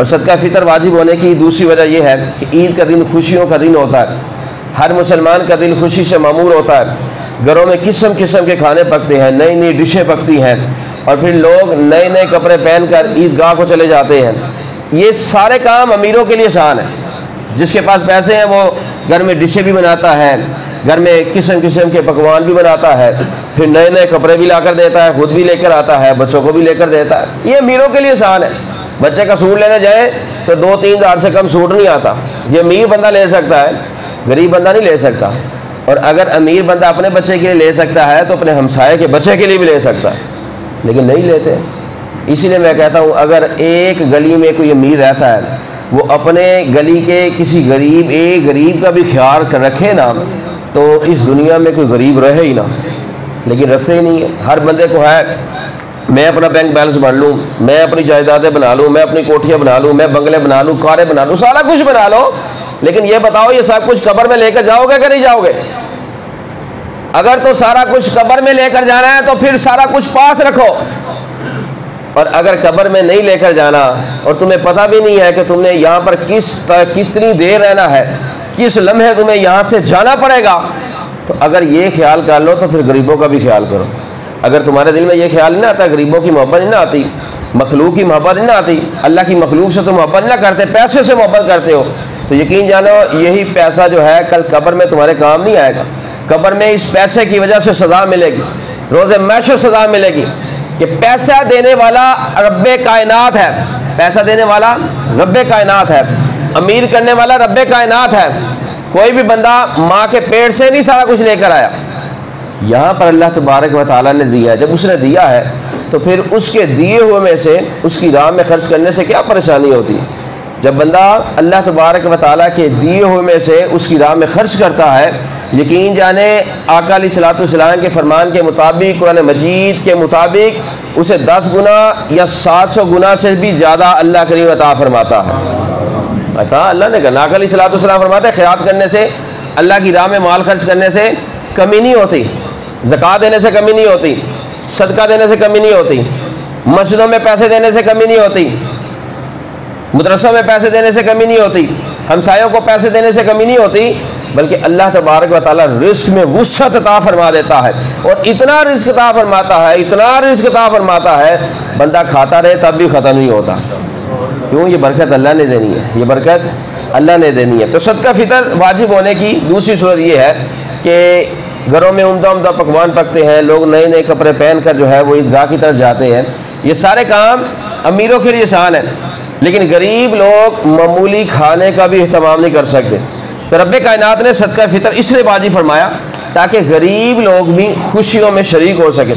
اور صدقہ فطر واجب ہونے کی دوسری وجہ یہ ہے کہ عید کا دن خوشیوں کا دن ہوتا ہے، ہر مسلمان کا دل خوشی سے معمور ہوتا ہے، گھروں میں قسم قسم کے کھانے پکتے ہیں، نئی نئی ڈشیں پکتی ہیں، اور پھر لوگ نئے نئے کپڑے پہن کر عیدگاہ کو چلے جاتے ہیں۔ یہ سارے کام امیروں کے لیے آسان ہے، جس کے پاس پیسے ہیں وہ گھر میں ڈشیں بھی بناتا ہے، گھر میں قسم قسم کے پکوان بھی بناتا ہے، پھر نئے نئے کپڑے بھی لا کر دیتا ہے، خود بھی لے کر آتا ہے، بچوں کو بھی لے کر دیتا ہے۔ یہ امیروں کے لیے آسان ہے۔ بچے کا سوٹ لینے جائیں تو 2-3 ہزار سے کم سوٹ نہیں آتا، یہ امیر بندہ لے سکتا ہے، غریب بندہ نہیں لے سکتا۔ اور اگر امیر بندہ اپنے بچے کے لیے لے سکتا ہے تو اپنے ہمسائے کے بچے کے لیے بھی لے سکتا ہے، لیکن نہیں لیتے۔ اسی لیے میں کہتا ہوں اگر ایک گلی میں کوئی امیر رہتا ہے وہ اپنے گلی کے کسی ایک غریب کا بھی خیال رکھے نا تو اس دنیا میں کوئی غریب رہے ہی نہ، لیکن رکھتے ہی نہیں ہے۔ ہر بندے کو ہے میں اپنا بینک بیلنس بڑھ لوں، میں اپنی جائیدادیں بنا لوں، میں اپنی کوٹھیاں بنا لوں، میں بنگلے بنا لوں، کاریں بنا لوں، سارا کچھ بنا لو، لیکن یہ بتاؤ یہ سب کچھ قبر میں لے کر جاؤ گے کہ نہیں جاؤ گے؟ اگر تو سارا کچھ قبر میں لے کر جانا ہے تو پھر سارا کچھ پاس رکھو، اور اگر قبر میں نہیں لے کر جانا اور تمہیں پتہ بھی نہیں ہے کہ تم نے یہاں پر کتنی دیر رہنا ہے، کس لمحے تمہیں یہاں سے جانا پڑے گا، تو اگر یہ خیال کر لو تو پھر غریبوں کا بھی خیال کرو۔ اگر تمہارے دل میں یہ خیال نہیں آتا، غریبوں کی محبت نہیں آتی، مخلوق کی محبت نہیں آتی، اللہ کی مخلوق سے تم محبت نہ کرتے، پیسے سے محبت کرتے ہو، تو یقین جانو یہی پیسہ جو ہے کل قبر میں تمہارے کام نہیں آئے گا۔ قبر میں اس پیسے کی وجہ سے سزا ملے گی، روز محشر سزا ملے گی کہ پیسہ دینے والا رب کائنات ہے، پیسہ دینے والا رب کائنات ہے، امیر کرنے والا رب کائنات ہے۔ کوئی بھی بندہ ماں کے پیٹ سے نہیں سارا کچھ لے کر آیا، یہاں پر اللہ تبارک و تعالیٰ نے دیا ہے۔ جب اس نے دیا ہے تو پھر اس کے دیے ہوئے میں سے اس کی راہ میں خرچ کرنے سے کیا پریشانی ہوتی ہے؟ جب بندہ اللہ تبارک و تعالیٰ کے دیے ہوئے میں سے اس کی راہ میں خرچ کرتا ہے، یقین جانے آقا علیہ الصلوۃ والسلام کے فرمان کے مطابق، قرآن مجید کے مطابق اسے 10 گنا یا 700 گنا سے بھی زیادہ اللہ کریم عطا فرماتا ہے۔ عطا اللہ نے کہا، آقا علیہ الصلوۃ والسلام فرماتے ہیں خیرات کرنے سے، اللہ کی راہ میں مال خرچ کرنے سے کمی نہیں ہوتی، زکوٰۃ دینے سے کمی نہیں ہوتی، صدقہ دینے سے کمی نہیں ہوتی، مسجدوں میں پیسے دینے سے کمی نہیں ہوتی، مدرسوں میں پیسے دینے سے کمی نہیں ہوتی، ہمسایوں کو پیسے دینے سے کمی نہیں ہوتی، بلکہ اللہ تبارک و تعالیٰ رزق میں وسعت عطا فرما دیتا ہے، اور اتنا رزق عطا فرماتا ہے، اتنا رزق عطا فرماتا ہے، بندہ کھاتا رہے تب بھی ختم نہیں ہوتا۔ کیوں؟ یہ برکت اللہ نے دینی ہے، یہ برکت اللہ نے دینی ہے۔ تو صدقہ فطر واجب ہونے کی دوسری صورت یہ ہے کہ گھروں میں عمدہ عمدہ پکوان پکتے ہیں، لوگ نئے نئے کپڑے پہن کر جو ہے وہ عیدگاہ کی طرف جاتے ہیں۔ یہ سارے کام امیروں کے لیے آسان ہے، لیکن غریب لوگ معمولی کھانے کا بھی اہتمام نہیں کر سکتے، تو رب کائنات نے صدقہ فطر اس لیے واجب فرمایا تاکہ غریب لوگ بھی خوشیوں میں شریک ہو سکیں۔